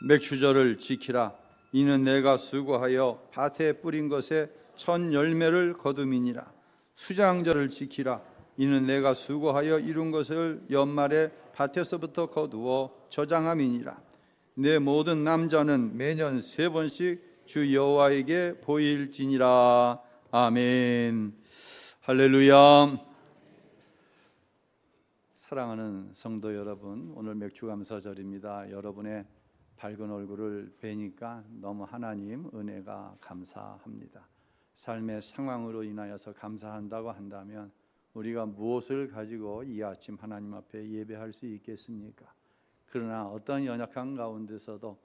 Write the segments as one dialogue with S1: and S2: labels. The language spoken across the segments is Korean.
S1: 맥추절을 지키라. 이는 내가 수고하여 밭에 뿌린 것에 첫 열매를 거둠이니라. 수장절을 지키라. 이는 내가 수고하여 이룬 것을 연말에 밭에서부터 거두어 저장함이니라. 내 모든 남자는 매년 3번씩 주 여호와에게 보일지니라. 아멘. 할렐루야. 사랑하는 성도 여러분, 오늘 맥주감사절입니다. 여러분의 밝은 얼굴을 뵈니까 너무 하나님 은혜가 감사합니다. 삶의 상황으로 인하여서 감사한다고 한다면 우리가 무엇을 가지고 이 아침 하나님 앞에 예배할 수 있겠습니까? 그러나 어떤 연약한 가운데서도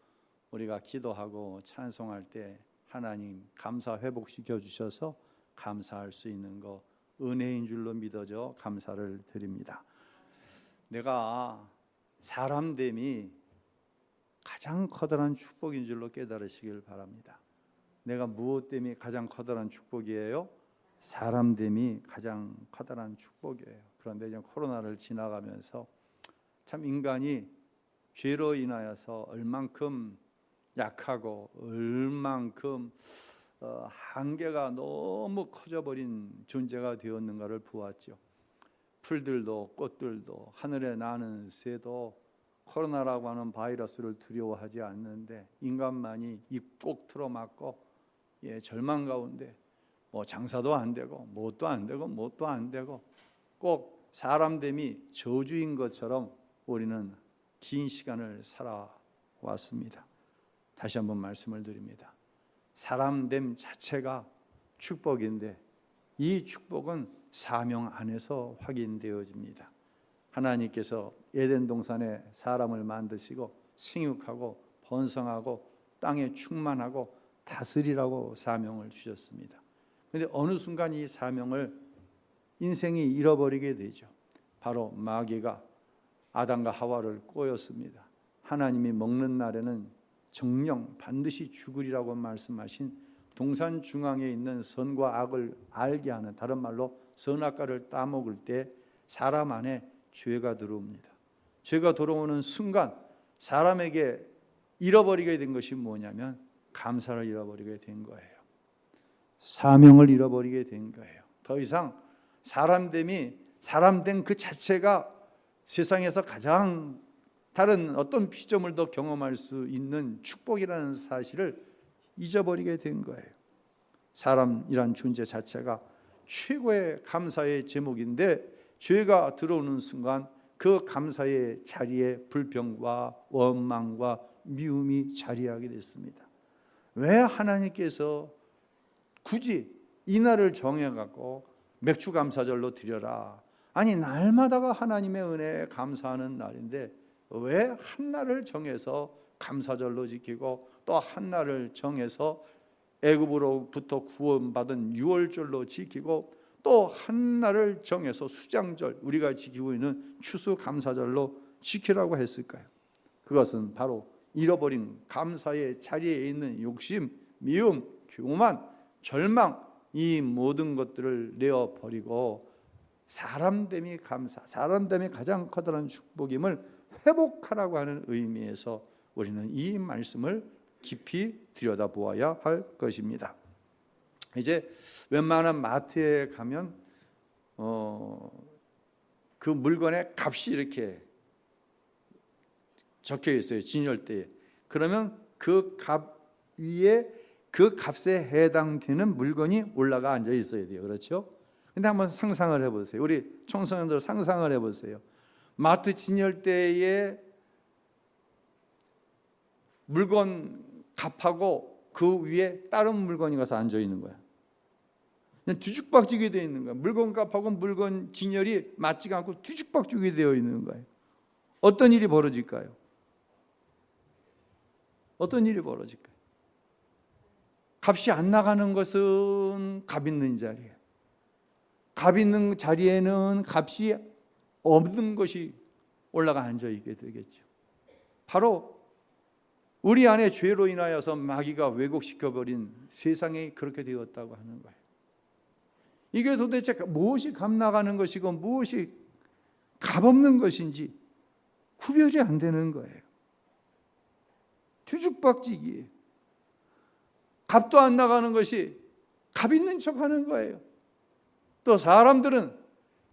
S1: 우리가 기도하고 찬송할 때 하나님 감사 회복시켜 주셔서 감사할 수 있는 거 은혜인 줄로 믿어져 감사를 드립니다. 내가 사람됨이 가장 커다란 축복인 줄로 깨달으시길 바랍니다. 내가 무엇 때문에 가장 커다란 축복이에요? 사람됨이 가장 커다란 축복이에요. 그런데 이제 코로나를 지나가면서 참 인간이 죄로 인하여서 얼만큼 약하고 얼만큼 한계가 너무 커져버린 존재가 되었는가를 보았죠. 풀들도 꽃들도 하늘에 나는 새도 코로나라고 하는 바이러스를 두려워하지 않는데 인간만이 입 꼭 틀어막고 절망 가운데 장사도 안 되고 뭣도 안 되고 뭣도 안 되고 꼭 사람됨이 저주인 것처럼 우리는 긴 시간을 살아왔습니다. 다시 한번 말씀을 드립니다. 사람됨 자체가 축복인데 이 축복은 사명 안에서 확인되어집니다. 하나님께서 에덴 동산에 사람을 만드시고 생육하고 번성하고 땅에 충만하고 다스리라고 사명을 주셨습니다. 그런데 어느 순간 이 사명을 인생이 잃어버리게 되죠. 바로 마귀가 아담과 하와를 꼬였습니다. 하나님이 먹는 날에는 정령 반드시 죽으리라고 말씀하신 동산 중앙에 있는 선과 악을 알게 하는, 다른 말로 선악과를 따먹을 때 사람 안에 죄가 들어옵니다. 죄가 들어오는 순간 사람에게 잃어버리게 된 것이 뭐냐면 감사를 잃어버리게 된 거예요. 사명을 잃어버리게 된 거예요. 더 이상 사람됨 그 자체가 세상에서 가장 다른 어떤 피조물도 경험할 수 있는 축복이라는 사실을 잊어버리게 된 거예요. 사람이란 존재 자체가 최고의 감사의 제목인데 죄가 들어오는 순간 그 감사의 자리에 불평과 원망과 미움이 자리하게 됐습니다. 왜 하나님께서 굳이 이 날을 정해갖고 맥주감사절로 드려라, 아니 날마다가 하나님의 은혜에 감사하는 날인데 왜 한 날을 정해서 감사절로 지키고 또 한 날을 정해서 애굽으로부터 구원받은 유월절로 지키고 또 한 날을 정해서 수장절, 우리가 지키고 있는 추수감사절로 지키라고 했을까요? 그것은 바로 잃어버린 감사의 자리에 있는 욕심, 미움, 교만, 절망, 이 모든 것들을 내어버리고 사람됨이 감사, 사람됨이 가장 커다란 축복임을 회복하라고 하는 의미에서 우리는 이 말씀을 깊이 들여다보아야 할 것입니다. 이제 웬만한 마트에 가면 그 물건의 값이 이렇게 적혀 있어요. 진열대에. 그러면 그 값 위에 그 값에 해당되는 물건이 올라가 앉아 있어야 돼요. 그렇죠? 근데 한번 상상을 해보세요. 우리 청소년들 상상을 해보세요. 마트 진열대에 물건 값하고 그 위에 다른 물건이 가서 앉아 있는 거야. 그냥 뒤죽박죽이 되어 있는 거야. 물건 값하고 물건 진열이 맞지가 않고 뒤죽박죽이 되어 있는 거예요. 어떤 일이 벌어질까요? 어떤 일이 벌어질까요? 값이 안 나가는 것은 값 있는 자리예요. 값 있는 자리에는 값이 없는 것이 올라가 앉아 있게 되겠죠. 바로 우리 안에 죄로 인하여서 마귀가 왜곡시켜버린 세상이 그렇게 되었다고 하는 거예요. 이게 도대체 무엇이 값 나가는 것이고 무엇이 값없는 것인지 구별이 안 되는 거예요. 뒤죽박죽이에요. 값도 안 나가는 것이 값 있는 척하는 거예요. 또 사람들은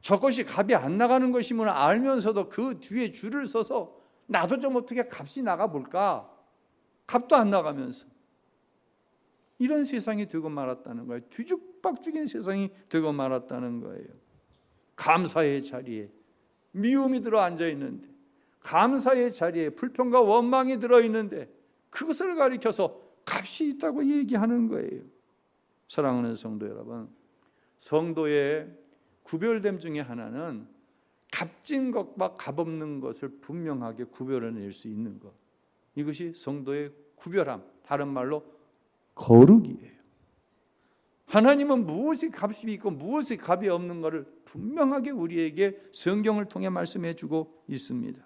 S1: 저것이 값이 안 나가는 것임을 알면서도 그 뒤에 줄을 서서 나도 좀 어떻게 값이 나가 볼까? 값도 안 나가면서 이런 세상이 되고 말았다는 거예요. 뒤죽박죽인 세상이 되고 말았다는 거예요. 감사의 자리에 미움이 들어 앉아 있는데, 감사의 자리에 불평과 원망이 들어 있는데 그것을 가리켜서 값이 있다고 얘기하는 거예요. 사랑하는 성도 여러분, 성도의 구별됨 중에 하나는 값진 것과 값없는 것을 분명하게 구별해낼 수 있는 것, 이것이 성도의 구별함, 다른 말로 거룩이에요. 하나님은 무엇이 값이 있고 무엇이 값이 없는 것을 분명하게 우리에게 성경을 통해 말씀해 주고 있습니다.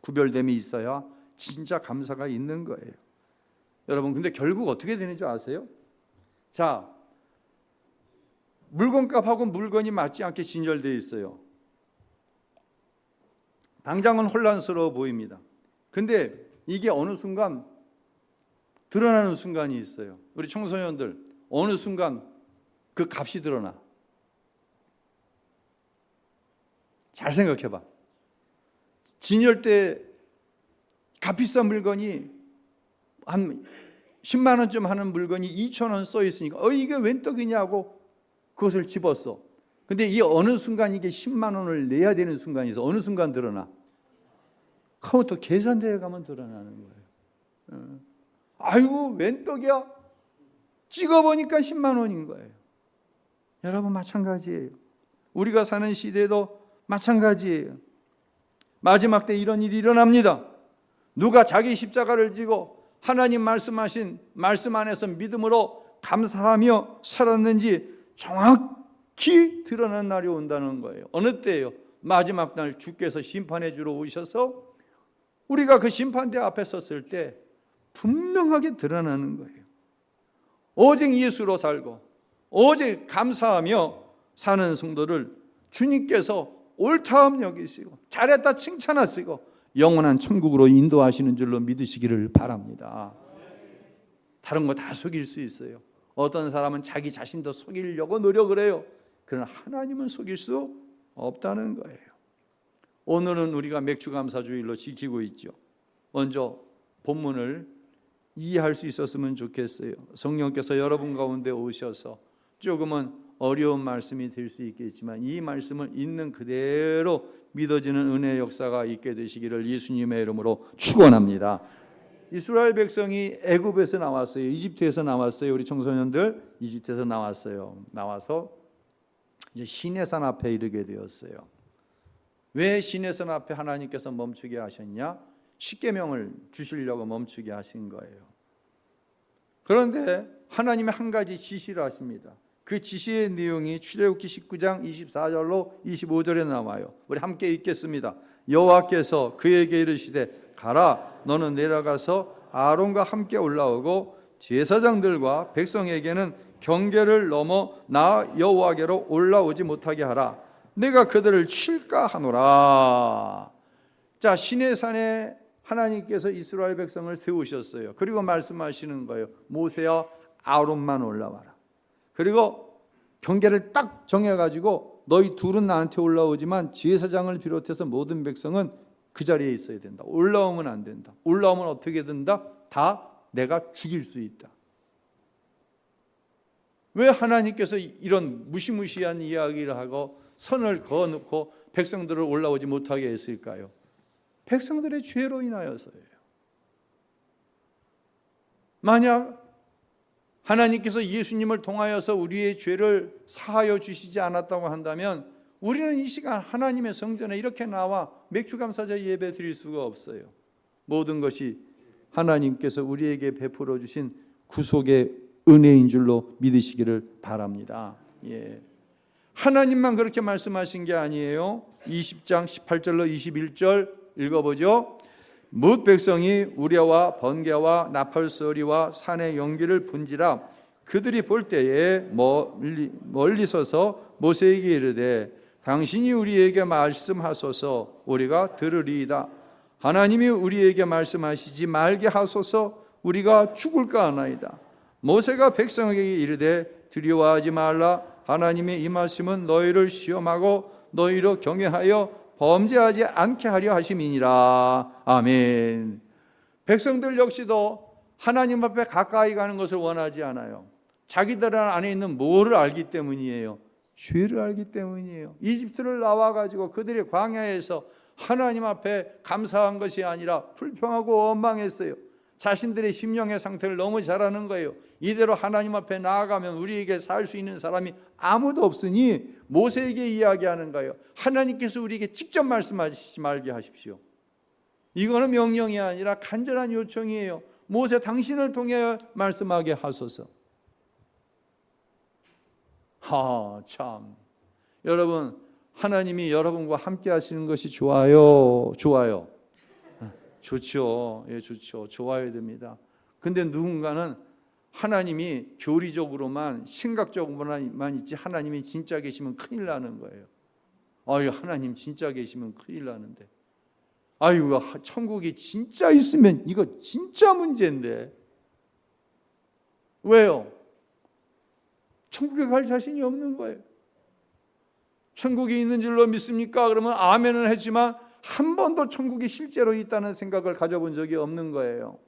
S1: 구별됨이 있어야 진짜 감사가 있는 거예요. 여러분, 근데 결국 어떻게 되는 줄 아세요? 자, 물건값하고 물건이 맞지 않게 진열되어 있어요. 당장은 혼란스러워 보입니다. 근데 이게 어느 순간 드러나는 순간이 있어요. 우리 청소년들, 어느 순간 그 값이 드러나. 잘 생각해봐. 진열대 값비싼 물건이 한 10만 원쯤 하는 물건이 2천 원 써 있으니까 이게 웬 떡이냐고 그것을 집었어. 근데 이 어느 순간 이게 10만 원을 내야 되는 순간이 있어. 어느 순간 드러나? 컴퓨터 계산대에 가면 드러나는 거예요. 아이고 웬 떡이야? 찍어보니까 10만 원인 거예요. 여러분, 마찬가지예요. 우리가 사는 시대도 마찬가지예요. 마지막 때 이런 일이 일어납니다. 누가 자기 십자가를 지고 하나님 말씀하신 말씀 안에서 믿음으로 감사하며 살았는지 정확히 드러난 날이 온다는 거예요. 어느 때예요? 마지막 날 주께서 심판해 주러 오셔서 우리가 그 심판대 앞에 섰을 때 분명하게 드러나는 거예요. 오직 예수로 살고 오직 감사하며 사는 성도를 주님께서 옳다함 여기시고 잘했다 칭찬하시고 영원한 천국으로 인도하시는 줄로 믿으시기를 바랍니다. 다른 거 다 속일 수 있어요. 어떤 사람은 자기 자신도 속이려고 노력을 해요. 그러나 하나님은 속일 수 없다는 거예요. 오늘은 우리가 맥주감사주일로 지키고 있죠. 먼저 본문을 이해할 수 있었으면 좋겠어요. 성령께서 여러분 가운데 오셔서 조금은 어려운 말씀이 될 수 있겠지만 이 말씀을 있는 그대로 믿어지는 은혜의 역사가 있게 되시기를 예수님의 이름으로 축원합니다. 이스라엘 백성이 애굽에서 나왔어요. 이집트에서 나왔어요. 우리 청소년들 이집트에서 나왔어요. 나와서 이제 시내산 앞에 이르게 되었어요. 왜 시내산 앞에 하나님께서 멈추게 하셨냐? 십계명을 주시려고 멈추게 하신 거예요. 그런데 하나님이 한 가지 지시를 하십니다. 그 지시의 내용이 출애굽기 19장 24절로 25절에 나와요. 우리 함께 읽겠습니다. 여호와께서 그에게 이르시되 가라, 너는 내려가서 아론과 함께 올라오고 제사장들과 백성에게는 경계를 넘어 나 여호와께로 올라오지 못하게 하라. 내가 그들을 칠까 하노라. 자, 시내산에 하나님께서 이스라엘 백성을 세우셨어요. 그리고 말씀하시는 거예요. 모세와 아론만 올라와라. 그리고 경계를 딱 정해가지고 너희 둘은 나한테 올라오지만 제사장을 비롯해서 모든 백성은 그 자리에 있어야 된다. 올라오면 안 된다. 올라오면 어떻게 된다? 다 내가 죽일 수 있다. 왜 하나님께서 이런 무시무시한 이야기를 하고 선을 그어놓고 백성들을 올라오지 못하게 했을까요? 백성들의 죄로 인하여서예요. 만약 하나님께서 예수님을 통하여서 우리의 죄를 사하여 주시지 않았다고 한다면 우리는 이 시간 하나님의 성전에 이렇게 나와 맥주감사절 예배 드릴 수가 없어요. 모든 것이 하나님께서 우리에게 베풀어 주신 구속의 은혜인 줄로 믿으시기를 바랍니다. 예. 하나님만 그렇게 말씀하신 게 아니에요. 20장 18절로 21절 읽어보죠. 뭇 백성이 우레와 번개와 나팔소리와 산의 연기를 분지라 그들이 볼 때에 멀리 서서 모세에게 이르되 당신이 우리에게 말씀하소서 우리가 들으리이다 하나님이 우리에게 말씀하시지 말게 하소서. 우리가 죽을까 하나이다. 모세가 백성에게 이르되 두려워하지 말라. 하나님의 이 말씀은 너희를 시험하고 너희로 경외하여 범죄하지 않게 하려 하심이니라. 아멘. 백성들 역시도 하나님 앞에 가까이 가는 것을 원하지 않아요. 자기들 안에 있는 뭐를 알기 때문이에요? 죄를 알기 때문이에요. 이집트를 나와가지고 그들의 광야에서 하나님 앞에 감사한 것이 아니라 불평하고 원망했어요. 자신들의 심령의 상태를 너무 잘 아는 거예요. 이대로 하나님 앞에 나아가면 우리에게 살 수 있는 사람이 아무도 없으니 모세에게 이야기하는 거예요. 하나님께서 우리에게 직접 말씀하시지 말게 하십시오. 이거는 명령이 아니라 간절한 요청이에요. 모세, 당신을 통해 말씀하게 하소서. 참, 여러분, 하나님이 여러분과 함께 하시는 것이 좋아요. 좋죠. 예, 좋죠. 좋아야 됩니다. 근데 누군가는 하나님이 교리적으로만, 생각적으로만 있지 하나님이 진짜 계시면 큰일 나는 거예요. 하나님 진짜 계시면 큰일 나는데. 천국이 진짜 있으면 이거 진짜 문제인데. 왜요? 천국에 갈 자신이 없는 거예요. 천국이 있는 줄로 믿습니까? 그러면 아멘은 했지만 한 번도 천국이 실제로 있다는 생각을 가져본 적이 없는 거예요.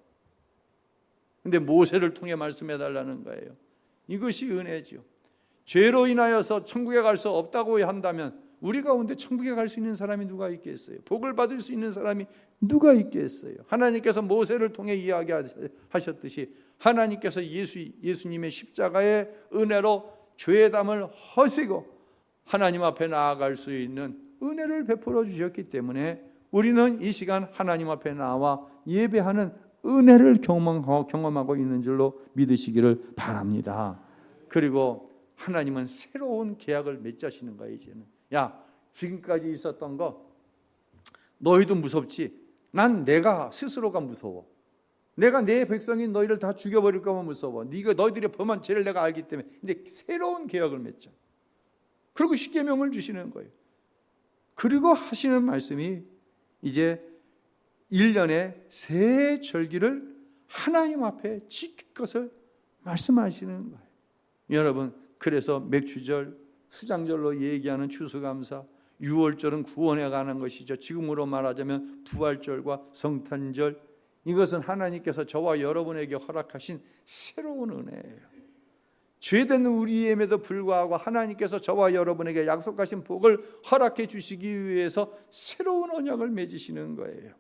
S1: 근데 모세를 통해 말씀해 달라는 거예요. 이것이 은혜죠. 죄로 인하여서 천국에 갈 수 없다고 한다면 우리 가운데 천국에 갈 수 있는 사람이 누가 있겠어요? 복을 받을 수 있는 사람이 누가 있겠어요? 하나님께서 모세를 통해 이야기하셨듯이 하나님께서 예수님의 십자가의 은혜로 죄의 담을 허시고 하나님 앞에 나아갈 수 있는 은혜를 베풀어 주셨기 때문에 우리는 이 시간 하나님 앞에 나와 예배하는 은혜를 경험하고 있는 줄로 믿으시기를 바랍니다. 그리고 하나님은 새로운 계약을 맺자시는 거예요. 이제는 지금까지 있었던 거 너희도 무섭지? 난 내가 스스로가 무서워. 내가 내 백성인 너희를 다 죽여버릴까 봐 무서워. 너희들이 범한 죄를 내가 알기 때문에 이제 새로운 계약을 맺자. 그리고 십계명을 주시는 거예요. 그리고 하시는 말씀이 이제 1년에 세 절기를 하나님 앞에 지킬 것을 말씀하시는 거예요. 여러분, 그래서 맥주절, 수장절로 얘기하는 추수감사, 6월절은 구원에 관한 것이죠. 지금으로 말하자면 부활절과 성탄절, 이것은 하나님께서 저와 여러분에게 허락하신 새로운 은혜예요. 죄된 우리임에도 불구하고 하나님께서 저와 여러분에게 약속하신 복을 허락해 주시기 위해서 새로운 언약을 맺으시는 거예요.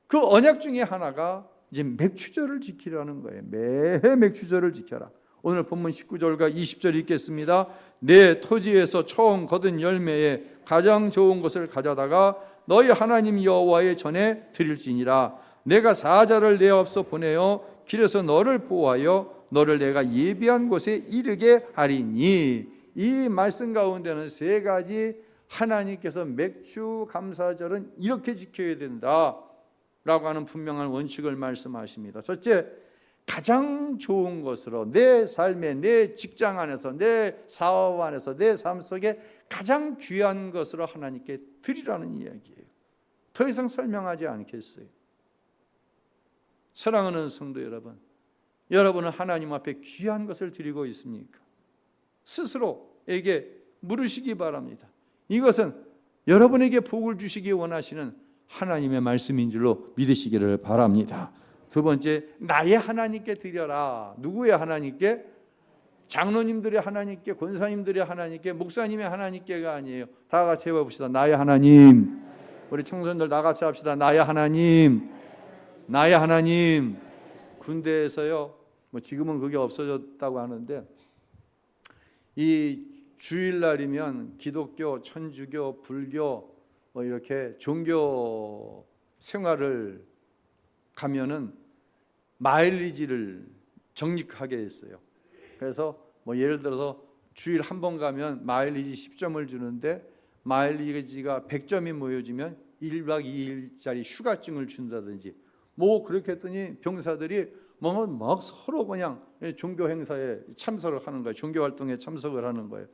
S1: 그 언약 중에 하나가 이제 맥주절을 지키라는 거예요. 매해 맥주절을 지켜라. 오늘 본문 19절과 20절 읽겠습니다. 내 토지에서 처음 거둔 열매에 가장 좋은 것을 가져다가 너희 하나님 여호와의 전에 드릴지니라. 내가 사자를 내 앞서 보내어 길에서 너를 보호하여 너를 내가 예비한 곳에 이르게 하리니. 이 말씀 가운데는 세 가지 하나님께서 맥주 감사절은 이렇게 지켜야 된다 라고 하는 분명한 원칙을 말씀하십니다. 첫째, 가장 좋은 것으로 내 삶에, 내 직장 안에서, 내 사업 안에서, 내 삶 속에 가장 귀한 것으로 하나님께 드리라는 이야기예요. 더 이상 설명하지 않겠어요. 사랑하는 성도 여러분, 여러분은 하나님 앞에 귀한 것을 드리고 있습니까? 스스로에게 물으시기 바랍니다. 이것은 여러분에게 복을 주시기 원하시는 하나님의 말씀인 줄로 믿으시기를 바랍니다. 두 번째, 나의 하나님께 드려라. 누구의 하나님께? 장로님들의 하나님께, 권사님들의 하나님께, 목사님의 하나님께가 아니에요. 다 같이 해봅시다. 나의 하나님. 우리 청소년들 다 같이 합시다. 나의 하나님. 나의 하나님. 군대에서요, 지금은 그게 없어졌다고 하는데, 이 주일날이면 기독교, 천주교, 불교 이렇게 종교 생활을 가면은 마일리지를 적립하게 했어요. 그래서 예를 들어서 주일 한 번 가면 마일리지 10점을 주는데 마일리지가 100점이 모여지면 1박 2일짜리 휴가증을 준다든지 그렇게 했더니 병사들이 막 서로 그냥 종교 행사에 참석을 하는 거예요. 종교 활동에 참석을 하는 거예요.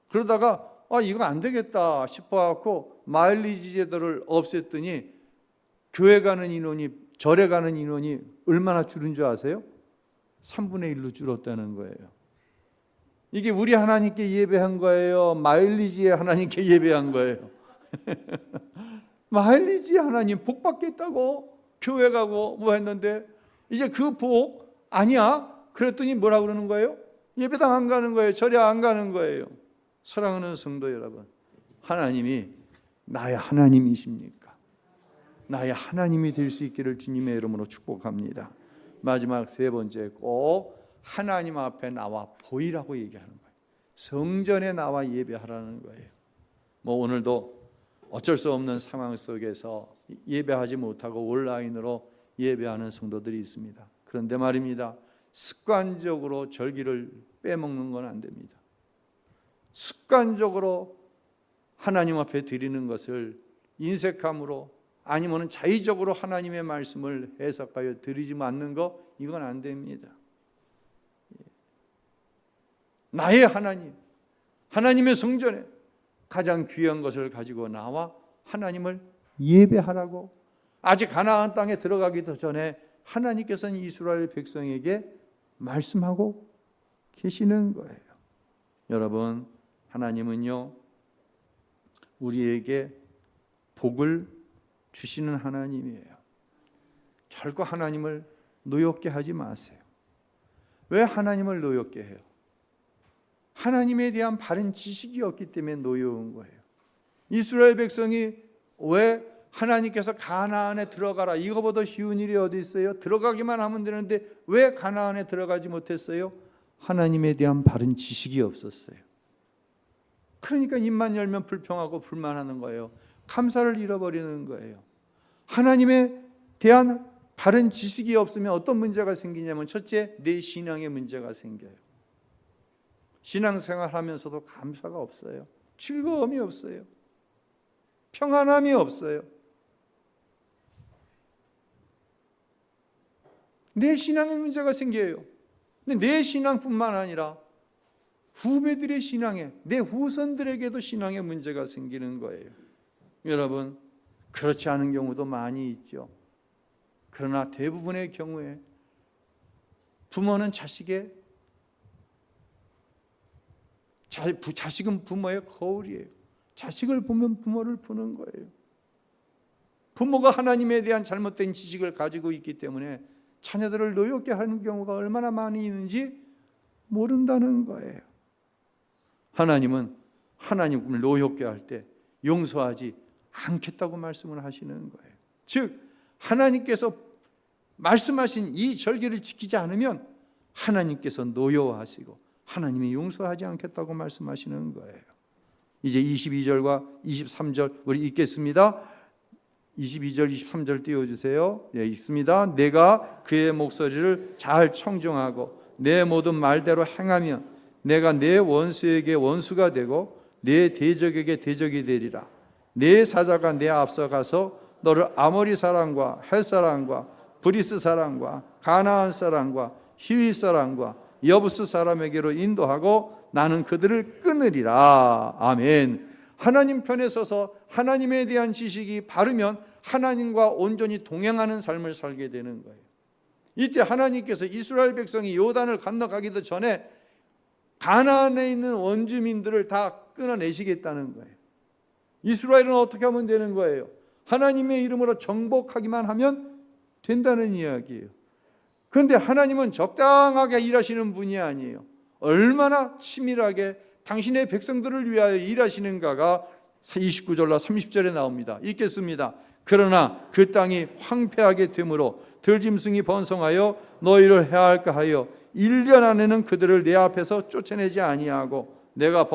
S1: 그러다가 이거 안 되겠다 싶어갖고 마일리지 제도를 없앴더니 교회 가는 인원이, 절에 가는 인원이 얼마나 줄은 줄 아세요? 3분의 1로 줄었다는 거예요. 이게 우리 하나님께 예배한 거예요? 마일리지에 하나님께 예배한 거예요? 마일리지 하나님 복 받겠다고 교회 가고 뭐 했는데 이제 그 복 아니야? 그랬더니 뭐라 그러는 거예요? 예배당 안 가는 거예요. 절에 안 가는 거예요. 사랑하는 성도 여러분, 하나님이 나의 하나님이십니까? 나의 하나님이 될 수 있기를 주님의 이름으로 축복합니다. 마지막 세 번째, 꼭 하나님 앞에 나와 보이라고 얘기하는 거예요. 성전에 나와 예배하라는 거예요. 뭐 오늘도 어쩔 수 없는 상황 속에서 예배하지 못하고 온라인으로 예배하는 성도들이 있습니다. 그런데 말입니다, 습관적으로 절기를 빼먹는 건 안 됩니다. 습관적으로 하나님 앞에 드리는 것을 인색함으로 아니면 자의적으로 하나님의 말씀을 해석하여 드리지 않는 거, 이건 안 됩니다. 나의 하나님, 하나님의 성전에 가장 귀한 것을 가지고 나와 하나님을 예배하라고, 아직 가나안 땅에 들어가기도 전에 하나님께서는 이스라엘 백성에게 말씀하고 계시는 거예요. 여러분, 하나님은요, 우리에게 복을 주시는 하나님이에요. 결코 하나님을 노엽게 하지 마세요. 왜 하나님을 노엽게 해요? 하나님에 대한 바른 지식이 없기 때문에 노여운 거예요. 이스라엘 백성이 왜 하나님께서 가나안에 들어가라, 이거보다 쉬운 일이 어디 있어요? 들어가기만 하면 되는데 왜 가나안에 들어가지 못했어요? 하나님에 대한 바른 지식이 없었어요. 그러니까 입만 열면 불평하고 불만하는 거예요. 감사를 잃어버리는 거예요. 하나님에 대한 바른 지식이 없으면 어떤 문제가 생기냐면, 첫째, 내 신앙에 문제가 생겨요. 신앙생활 하면서도 감사가 없어요. 즐거움이 없어요. 평안함이 없어요. 내 신앙에 문제가 생겨요. 근데 내 신앙뿐만 아니라 후배들의 신앙에, 내 후손들에게도 신앙에 문제가 생기는 거예요. 여러분, 그렇지 않은 경우도 많이 있죠. 그러나 대부분의 경우에 부모는 자식은 부모의 거울이에요. 자식을 보면 부모를 보는 거예요. 부모가 하나님에 대한 잘못된 지식을 가지고 있기 때문에 자녀들을 노엽게 하는 경우가 얼마나 많이 있는지 모른다는 거예요. 하나님은 하나님을 노엽게 할 때 용서하지 않겠다고 말씀을 하시는 거예요. 즉, 하나님께서 말씀하신 이 절기를 지키지 않으면 하나님께서 노여워하시고 하나님이 용서하지 않겠다고 말씀하시는 거예요. 이제 22절과 23절 우리 읽겠습니다. 22절, 23절 띄워주세요. 네, 읽습니다. 내가 그의 목소리를 잘 청종하고 내 모든 말대로 행하면 내가 내 원수에게 원수가 되고 내 대적에게 대적이 되리라. 내 사자가 내 앞서가서 너를 아모리 사람과 헷 사람과 브리스 사람과 가나안 사람과 히위 사람과 여부스 사람에게로 인도하고 나는 그들을 끊으리라. 아멘. 하나님 편에 서서 하나님에 대한 지식이 바르면 하나님과 온전히 동행하는 삶을 살게 되는 거예요. 이때 하나님께서 이스라엘 백성이 요단을 건너가기도 전에 가나안에 있는 원주민들을 다 끊어내시겠다는 거예요. 이스라엘은 어떻게 하면 되는 거예요? 하나님의 이름으로 정복하기만 하면 된다는 이야기예요. 그런데 하나님은 적당하게 일하시는 분이 아니에요. 얼마나 치밀하게 당신의 백성들을 위하여 일하시는가가 29절과 30절에 나옵니다. 읽겠습니다. 그러나 그 땅이 황폐하게 되므로 들짐승이 번성하여 너희를 해할까 하여 1년 안에는 그들을 내 앞에서 쫓아내지 아니하고 내가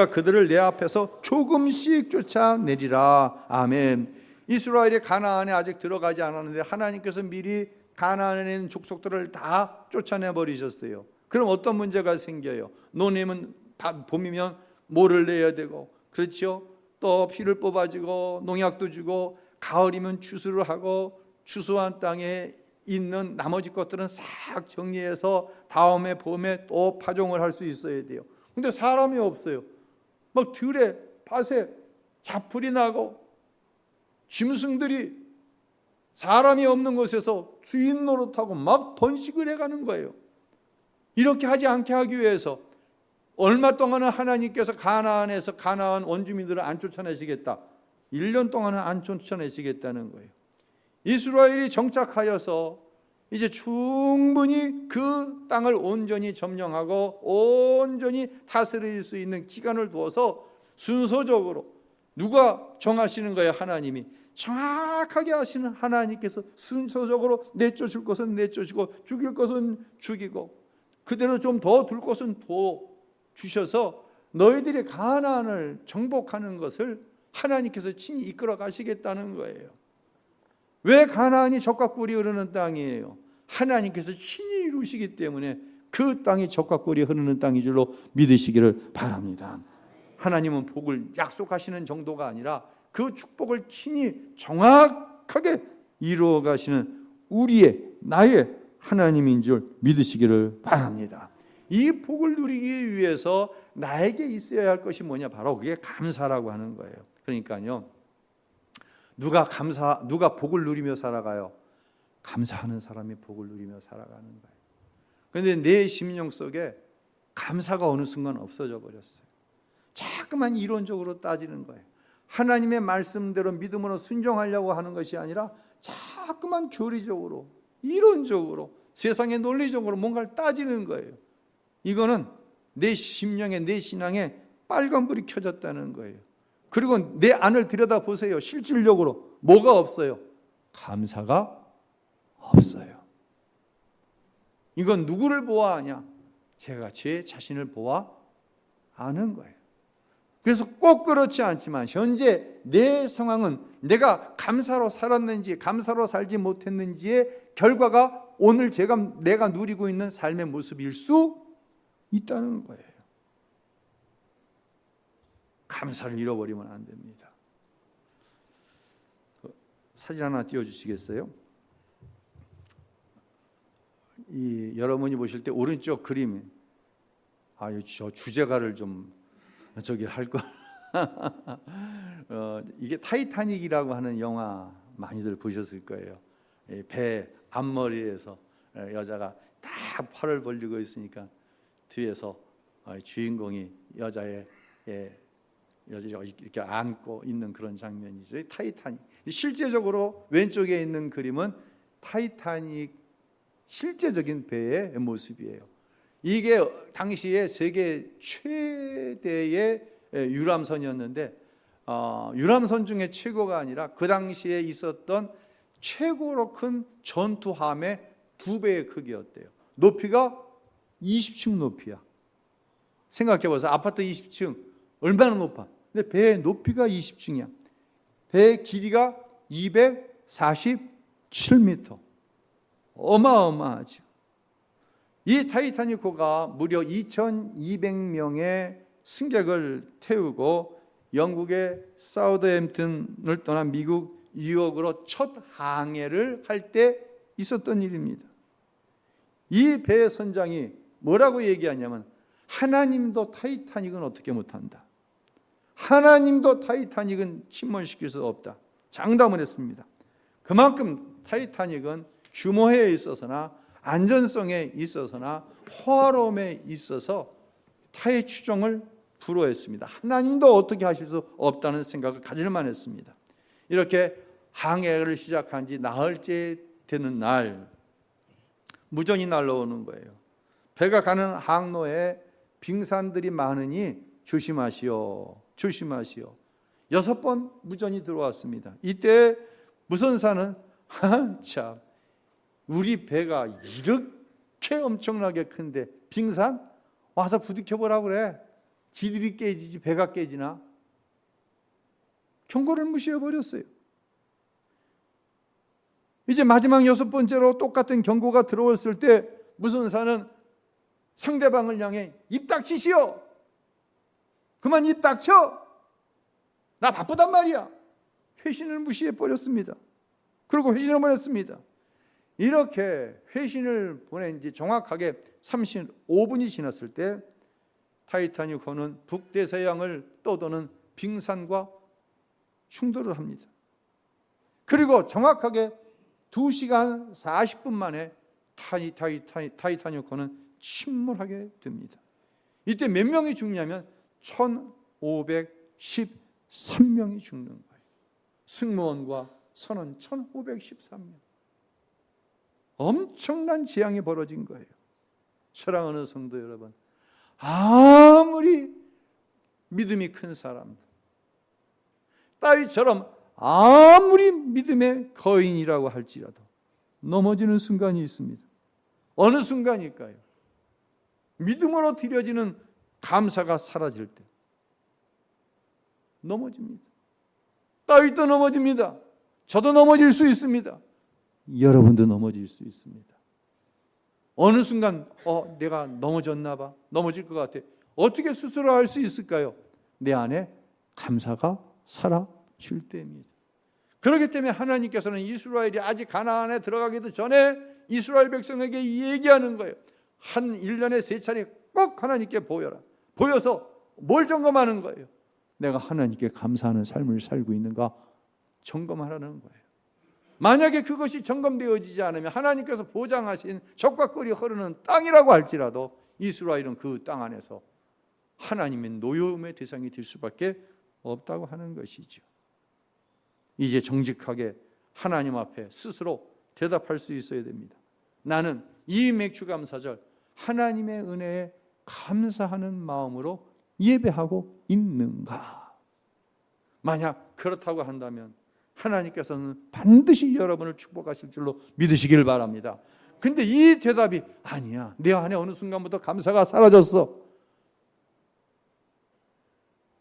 S1: 그들을 내 앞에서 조금씩 쫓아내리라. 아멘. 이스라엘이 가나안에 아직 들어가지 않았는데 하나님께서 미리 가나안에 있는 족속들을 다 쫓아내 버리셨어요. 그럼 어떤 문제가 생겨요? 노님은 봄이면 모를 내야 되고, 그렇죠? 또 피를 뽑아주고 농약도 주고, 가을이면 추수를 하고 추수한 땅에 있는 나머지 것들은 싹 정리해서 다음에 봄에 또 파종을 할 수 있어야 돼요. 근데 사람이 없어요. 막 들에 밭에 자풀이 나고 짐승들이 사람이 없는 곳에서 주인 노릇하고 막 번식을 해가는 거예요. 이렇게 하지 않게 하기 위해서 얼마 동안은 하나님께서 가나안에서 가나안 원주민들을 안 쫓아내시겠다. 1년 동안은 안 쫓아내시겠다는 거예요. 이스라엘이 정착하여서 이제 충분히 그 땅을 온전히 점령하고 온전히 다스릴 수 있는 기간을 두어서 순서적으로 누가 정하시는 거예요? 하나님이. 정확하게 하시는 하나님께서 순서적으로 내쫓을 것은 내쫓고 죽일 것은 죽이고 그대로 좀 더 둘 것은 더 주셔서 너희들이 가나안을 정복하는 것을 하나님께서 친히 이끌어 가시겠다는 거예요. 왜 가나안이 젖과 꿀이 흐르는 땅이에요? 하나님께서 친히 이루시기 때문에 그 땅이 젖과 꿀이 흐르는 땅인 줄로 믿으시기를 바랍니다. 하나님은 복을 약속하시는 정도가 아니라 그 축복을 친히 정확하게 이루어 가시는 우리의 나의 하나님인 줄 믿으시기를 바랍니다. 이 복을 누리기 위해서 나에게 있어야 할 것이 뭐냐? 바로 그게 감사라고 하는 거예요. 그러니까요, 누가 복을 누리며 살아가요? 감사하는 사람이 복을 누리며 살아가는 거예요. 그런데 내 심령 속에 감사가 어느 순간 없어져 버렸어요. 자꾸만 이론적으로 따지는 거예요. 하나님의 말씀대로 믿음으로 순종하려고 하는 것이 아니라 자꾸만 교리적으로, 이론적으로, 세상의 논리적으로 뭔가를 따지는 거예요. 이거는 내 심령에, 내 신앙에 빨간불이 켜졌다는 거예요. 그리고 내 안을 들여다보세요. 실질적으로 뭐가 없어요? 감사가 없어요. 이건 누구를 보아하냐? 제가 제 자신을 보아 아는 거예요. 그래서 꼭 그렇지 않지만 현재 내 상황은 내가 감사로 살았는지 감사로 살지 못했는지의 결과가 오늘 내가 누리고 있는 삶의 모습일 수 있다는 거예요. 감사를 잃어버리면 안 됩니다. 사진 하나 띄워주시겠어요? 여러분이 보실 때 오른쪽 그림, 저 주제가를 좀 저기 할 걸. 이게 타이타닉이라고 하는 영화 많이들 보셨을 거예요. 배 앞머리에서 여자가 딱 팔을 벌리고 있으니까 뒤에서 주인공이 여자를 이렇게 안고 있는 그런 장면이죠. 타이타닉. 실제적으로 왼쪽에 있는 그림은 타이타닉 실제적인 배의 모습이에요. 이게 당시에 세계 최대의 유람선이었는데 유람선 중에 최고가 아니라 그 당시에 있었던 최고로 큰 전투함의 2배의 크기였대요. 높이가 20층 높이야. 생각해보세요. 아파트 20층 얼마나 높아? 근데 배의 높이가 20층이야. 배의 길이가 247m. 어마어마하죠. 이 타이타닉호가 무려 2200명의 승객을 태우고 영국의 사우더햄튼을 떠난 미국 뉴욕으로 첫 항해를 할 때 있었던 일입니다. 이 배의 선장이 뭐라고 얘기하냐면 하나님도 타이타닉은 어떻게 못한다. 하나님도 타이타닉은 침몰시킬 수 없다. 장담을 했습니다. 그만큼 타이타닉은 규모에 있어서나 안전성에 있어서나 호화로움에 있어서 타의 추종을 불허했습니다. 하나님도 어떻게 하실 수 없다는 생각을 가질만 했습니다. 이렇게 항해를 시작한 지 나흘째 되는 날 무전이 날라오는 거예요. 배가 가는 항로에 빙산들이 많으니 조심하시오. 조심하시오. 6번 무전이 들어왔습니다. 이때 무선사는 참 우리 배가 이렇게 엄청나게 큰데 빙산 와서 부딪혀보라 그래. 지들이 깨지지 배가 깨지나. 경고를 무시해버렸어요. 이제 마지막 6번째로 똑같은 경고가 들어왔을 때 무선사는 상대방을 향해 입 닥치시오. 그만 입 닥쳐. 나 바쁘단 말이야. 회신을 무시해버렸습니다. 그리고 회신을 보냈습니다. 이렇게 회신을 보낸 지 정확하게 35분이 지났을 때 타이타닉호는 북대서양을 떠도는 빙산과 충돌을 합니다. 그리고 정확하게 2시간 40분 만에 타이타닉호는 침몰하게 됩니다. 이때 몇 명이 죽냐면 1513명이 죽는 거예요. 승무원과 선원 1513명. 엄청난 재앙이 벌어진 거예요. 사랑하는 성도 여러분, 아무리 믿음이 큰 사람들, 다윗처럼 아무리 믿음의 거인이라고 할지라도 넘어지는 순간이 있습니다. 어느 순간일까요? 믿음으로 드려지는 감사가 사라질 때 넘어집니다. 다윗도 넘어집니다. 저도 넘어질 수 있습니다. 여러분도 넘어질 수 있습니다. 어느 순간 내가 넘어졌나 봐. 넘어질 것 같아. 어떻게 스스로 할 수 있을까요? 내 안에 감사가 사라질 때입니다. 그렇기 때문에 하나님께서는 이스라엘이 아직 가나안에 들어가기도 전에 이스라엘 백성에게 얘기하는 거예요. 한 1년에 3차례 꼭 하나님께 보여라. 보여서 뭘 점검하는 거예요? 내가 하나님께 감사하는 삶을 살고 있는가 점검하라는 거예요. 만약에 그것이 점검되어지지 않으면 하나님께서 보장하신 적과 꿀이 흐르는 땅이라고 할지라도 이스라엘은 그 땅 안에서 하나님의 노여움의 대상이 될 수밖에 없다고 하는 것이죠. 이제 정직하게 하나님 앞에 스스로 대답할 수 있어야 됩니다. 나는 이 맥주감사절 하나님의 은혜에 감사하는 마음으로 예배하고 있는가? 만약 그렇다고 한다면 하나님께서는 반드시 여러분을 축복하실 줄로 믿으시길 바랍니다. 근데 이 대답이 아니야, 내 안에 어느 순간부터 감사가 사라졌어.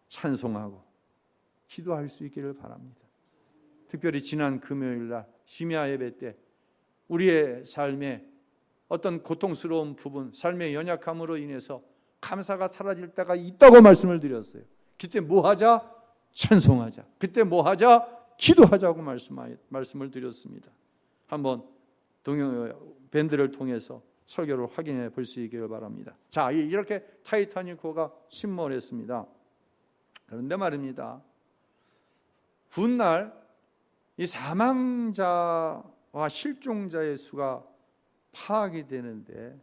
S1: 찬송하고 기도할 수 있기를 바랍니다. 특별히 지난 금요일날 심야 예배 때 우리의 삶에 어떤 고통스러운 부분, 삶의 연약함으로 인해서 감사가 사라질 때가 있다고 말씀을 드렸어요. 그때 뭐 하자? 찬송하자. 그때 뭐 하자? 기도하자고 말씀을 드렸습니다. 한번 밴드를 통해서 설교를 확인해 볼 수 있기를 바랍니다. 자, 이렇게 타이타닉호가 침몰했습니다. 그런데 말입니다, 훗날 이 사망자와 실종자의 수가 파악이 되는데,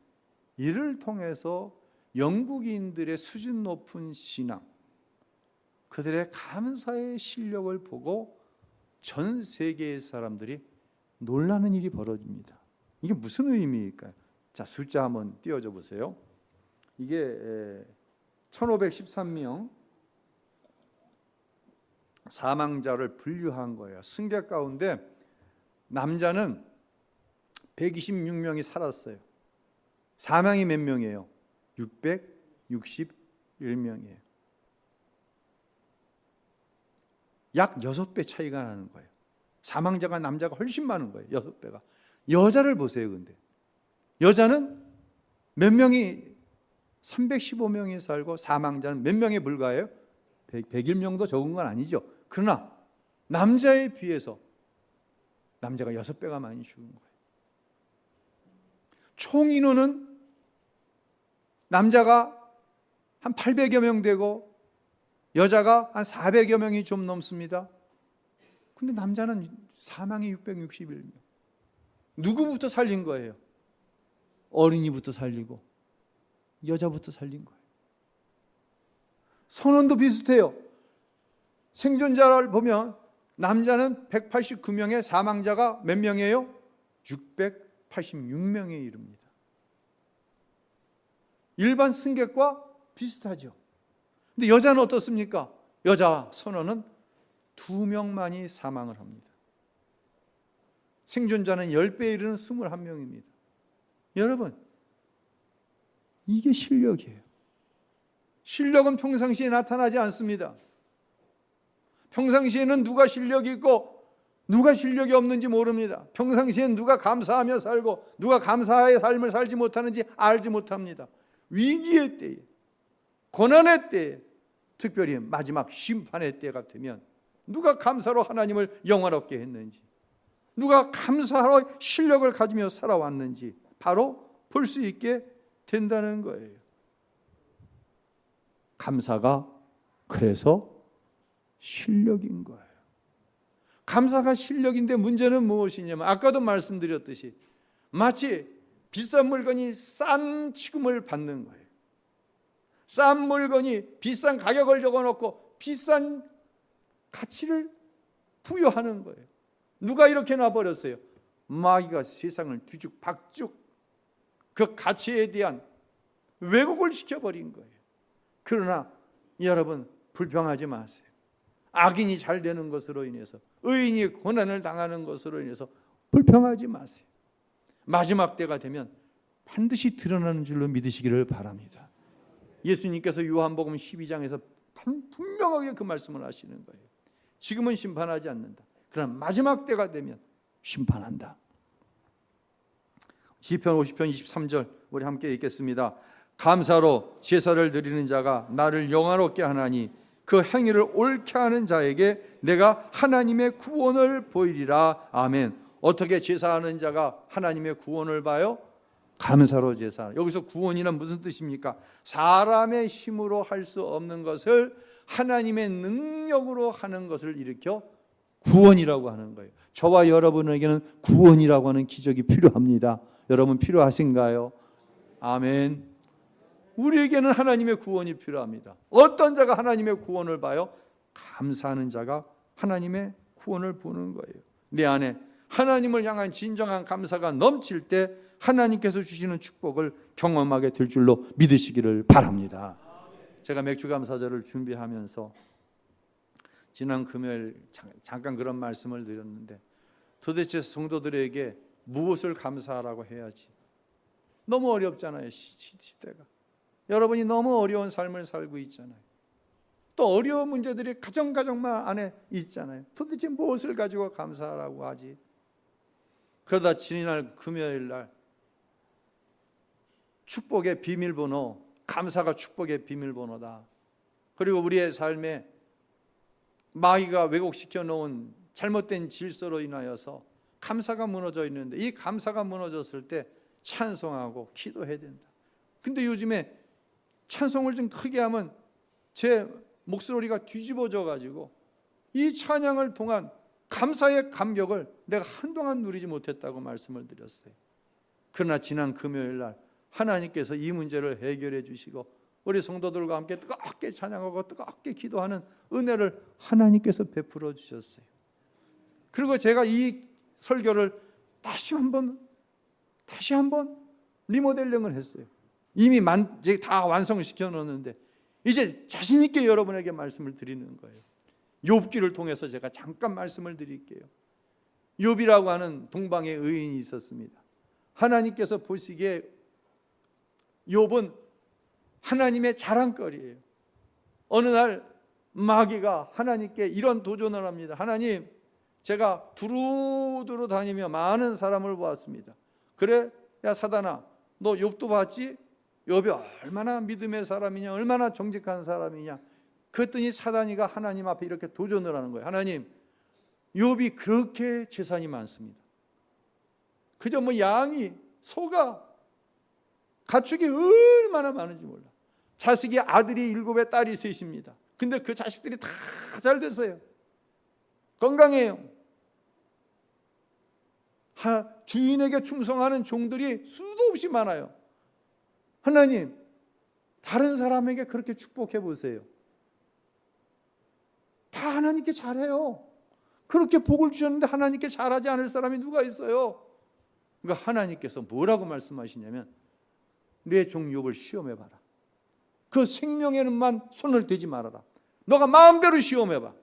S1: 이를 통해서 영국인들의 수준 높은 신앙, 그들의 감사의 실력을 보고 전 세계의 사람들이 놀라는 일이 벌어집니다. 이게 무슨 의미일까요? 자, 숫자 한번 띄워줘 보세요. 이게 1513명 사망자를 분류한 거예요. 승객 가운데 남자는 126명이 살았어요. 사망이 몇 명이에요? 661명이에요. 약 6배 차이가 나는 거예요. 사망자가 남자가 훨씬 많은 거예요. 6배가. 여자를 보세요. 근데 여자는 몇 명이 315명이 살고 사망자는 몇 명에 불과해요? 101명도 적은 건 아니죠. 그러나 남자에 비해서 남자가 6배가 많이 죽은 거예요. 총 인원은 남자가 한 800여 명 되고 여자가 한 400여 명이 좀 넘습니다. 근데 남자는 사망이 661명. 누구부터 살린 거예요? 어린이부터 살리고 여자부터 살린 거예요. 선원도 비슷해요. 생존자를 보면 남자는 189명에 사망자가 몇 명이에요? 686명에 이릅니다. 일반 승객과 비슷하죠. 근데 여자는 어떻습니까? 여자 선원은 2명만이 사망을 합니다. 생존자는 10배에 이르는 21명입니다. 여러분, 이게 실력이에요. 실력은 평상시에 나타나지 않습니다. 평상시에는 누가 실력이 있고 누가 실력이 없는지 모릅니다. 평상시엔 누가 감사하며 살고 누가 감사의 삶을 살지 못하는지 알지 못합니다. 위기의 때에, 고난의 때에, 특별히 마지막 심판의 때가 되면 누가 감사로 하나님을 영화롭게 했는지, 누가 감사로 실력을 가지며 살아왔는지 바로 볼 수 있게 된다는 거예요. 감사가 그래서 실력인 거예요. 감사가 실력인데 문제는 무엇이냐면 아까도 말씀드렸듯이 마치 비싼 물건이 싼 취급을 받는 거예요. 싼 물건이 비싼 가격을 적어놓고 비싼 가치를 부여하는 거예요. 누가 이렇게 놔버렸어요? 마귀가 세상을 뒤죽박죽 그 가치에 대한 왜곡을 시켜버린 거예요. 그러나 여러분 불평하지 마세요. 악인이 잘 되는 것으로 인해서, 의인이 고난을 당하는 것으로 인해서 불평하지 마세요. 마지막 때가 되면 반드시 드러나는 줄로 믿으시기를 바랍니다. 예수님께서 요한복음 12장에서 분명하게 그 말씀을 하시는 거예요. 지금은 심판하지 않는다. 그러나 마지막 때가 되면 심판한다. 시편 50편 23절 우리 함께 읽겠습니다. 감사로 제사를 드리는 자가 나를 영화롭게 하나니 그 행위를 옳게 하는 자에게 내가 하나님의 구원을 보이리라. 아멘. 어떻게 제사하는 자가 하나님의 구원을 봐요? 감사로 제사. 여기서 구원이란 무슨 뜻입니까? 사람의 힘으로 할 수 없는 것을 하나님의 능력으로 하는 것을 일으켜 구원이라고 하는 거예요. 저와 여러분에게는 구원이라고 하는 기적이 필요합니다. 여러분 필요하신가요? 아멘. 우리에게는 하나님의 구원이 필요합니다. 어떤 자가 하나님의 구원을 봐요? 감사하는 자가 하나님의 구원을 보는 거예요. 내 안에 하나님을 향한 진정한 감사가 넘칠 때 하나님께서 주시는 축복을 경험하게 될 줄로 믿으시기를 바랍니다. 제가 맥주감사절을 준비하면서 지난 금요일 잠깐 그런 말씀을 드렸는데 도대체 성도들에게 무엇을 감사하라고 해야지? 너무 어렵잖아요. 시대가. 여러분이 너무 어려운 삶을 살고 있잖아요. 또 어려운 문제들이 가정만 안에 있잖아요. 도대체 무엇을 가지고 감사하라고 하지? 그러다 지난 금요일 날 축복의 비밀번호, 감사가 축복의 비밀번호다. 그리고 우리의 삶에 마귀가 왜곡시켜 놓은 잘못된 질서로 인하여서 감사가 무너져 있는데 이 감사가 무너졌을 때 찬송하고 기도해야 된다. 근데 요즘에 찬송을 좀 크게 하면 제 목소리가 뒤집어져 가지고 이 찬양을 통한 감사의 감격을 내가 한동안 누리지 못했다고 말씀을 드렸어요. 그러나 지난 금요일 날 하나님께서 이 문제를 해결해 주시고 우리 성도들과 함께 뜨겁게 찬양하고 뜨겁게 기도하는 은혜를 하나님께서 베풀어 주셨어요. 그리고 제가 이 설교를 다시 한번 리모델링을 했어요. 이미 다 완성시켜 놓았는데 이제 자신 있게 여러분에게 말씀을 드리는 거예요. 욥기를 통해서 제가 잠깐 말씀을 드릴게요. 욥이라고 하는 동방의 의인이 있었습니다. 하나님께서 보시기에 욥은 하나님의 자랑거리예요. 어느 날 마귀가 하나님께 이런 도전을 합니다. 하나님, 제가 두루두루 다니며 많은 사람을 보았습니다. 그래? 야 사단아, 너 욥도 봤지? 욥이 얼마나 믿음의 사람이냐, 얼마나 정직한 사람이냐. 그랬더니 사단이가 하나님 앞에 이렇게 도전을 하는 거예요. 하나님, 욥이 그렇게 재산이 많습니다. 그저 뭐 양이, 소가, 가축이 얼마나 많은지 몰라. 자식이 아들이 7에 딸이 3입니다. 근데 그 자식들이 다 잘 됐어요. 건강해요. 주인에게 충성하는 종들이 수도 없이 많아요. 하나님, 다른 사람에게 그렇게 축복해 보세요. 다 하나님께 잘해요. 그렇게 복을 주셨는데 하나님께 잘하지 않을 사람이 누가 있어요? 그러니까 하나님께서 뭐라고 말씀하시냐면 내 종 욥을 시험해봐라. 그 생명에는만 손을 대지 말아라. 너가 마음대로 시험해봐.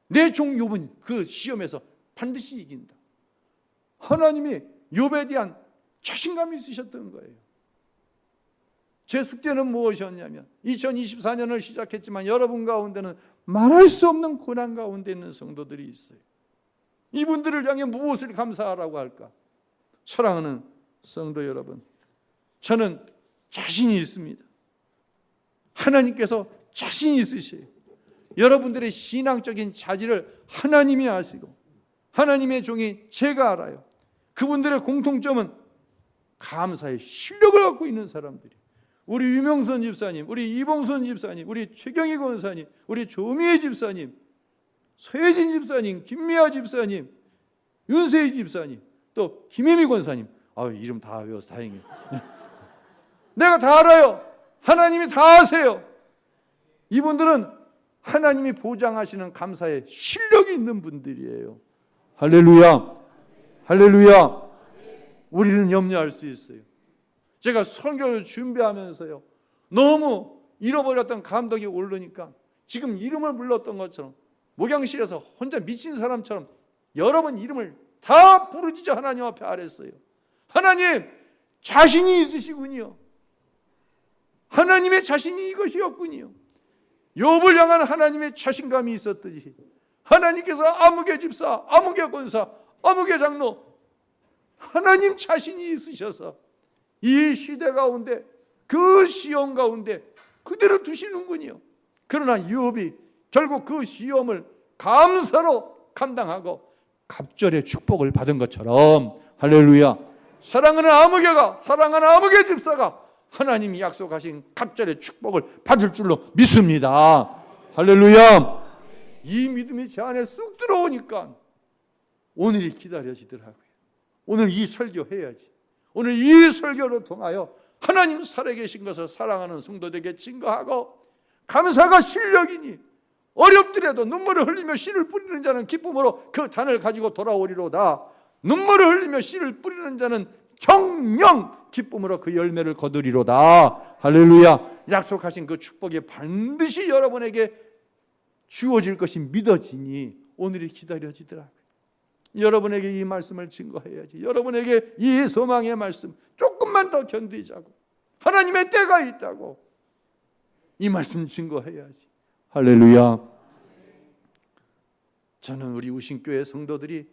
S1: 내 종 욥은 그 시험에서 반드시 이긴다. 하나님이 욥에 대한 자신감이 있으셨던 거예요. 제 숙제는 무엇이었냐면 2024년을 시작했지만 여러분 가운데는 말할 수 없는 고난 가운데 있는 성도들이 있어요. 이분들을 향해 무엇을 감사하라고 할까? 사랑하는 성도 여러분, 저는 자신이 있습니다. 하나님께서 자신이 있으세요. 여러분들의 신앙적인 자질을 하나님이 아시고 하나님의 종이 제가 알아요. 그분들의 공통점은 감사의 실력을 갖고 있는 사람들이. 우리 유명선 집사님, 우리 이봉선 집사님, 우리 최경희 권사님, 우리 조미애 집사님, 서혜진 집사님, 김미아 집사님, 윤세희 집사님, 또 김혜미 권사님. 이름 다 외워서 다행이에요. 내가 다 알아요. 하나님이 다 아세요. 이분들은 하나님이 보장하시는 감사의 실력이 있는 분들이에요. 할렐루야. 할렐루야. 우리는 염려할 수 있어요. 제가 설교를 준비하면서요, 너무 잃어버렸던 감독이 오르니까 지금 이름을 불렀던 것처럼 목양실에서 혼자 미친 사람처럼 여러 번 이름을 다 부르짖어 하나님 앞에 아랬어요. 하나님, 자신이 있으시군요. 하나님의 자신이 이것이었군요. 욥을 향한 하나님의 자신감이 있었듯이 하나님께서 아무개 집사, 아무개 권사, 아무개 장로, 하나님 자신이 있으셔서 이 시대 가운데, 그 시험 가운데 그대로 두시는군요. 그러나 욥이 결국 그 시험을 감사로 감당하고 갑절의 축복을 받은 것처럼, 할렐루야, 사랑하는 아무개 집사가 하나님이 약속하신 갑절의 축복을 받을 줄로 믿습니다. 할렐루야. 이 믿음이 제 안에 쑥 들어오니까 오늘이 기다려지더라고요. 오늘 이 설교해야지. 오늘 이 설교를 통하여 하나님 살아계신 것을 사랑하는 성도들에게 증거하고, 감사가 실력이니 어렵더라도 눈물을 흘리며 씨를 뿌리는 자는 기쁨으로 그 단을 가지고 돌아오리로다. 눈물을 흘리며 씨를 뿌리는 자는 정령 기쁨으로 그 열매를 거두리로다. 할렐루야. 약속하신 그 축복이 반드시 여러분에게 주어질 것이 믿어지니 오늘이 기다려지더라고요. 여러분에게 이 말씀을 증거해야지. 여러분에게 이 소망의 말씀 조금만 더 견디자고, 하나님의 때가 있다고 이 말씀 증거해야지. 할렐루야. 저는 우리 우신교회 성도들이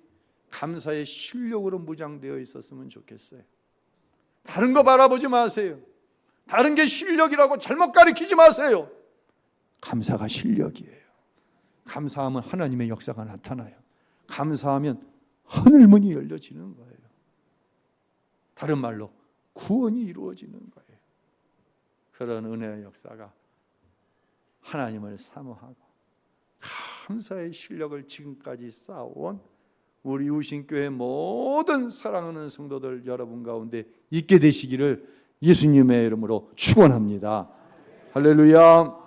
S1: 감사의 실력으로 무장되어 있었으면 좋겠어요. 다른 거 바라보지 마세요. 다른 게 실력이라고 잘못 가르치지 마세요. 감사가 실력이에요. 감사하면 하나님의 역사가 나타나요. 감사하면 하늘문이 열려지는 거예요. 다른 말로 구원이 이루어지는 거예요. 그런 은혜의 역사가 하나님을 사모하고 감사의 실력을 지금까지 쌓아온 우리 우신교회 모든 사랑하는 성도들 여러분 가운데 있게 되시기를 예수님의 이름으로 축원합니다. 할렐루야.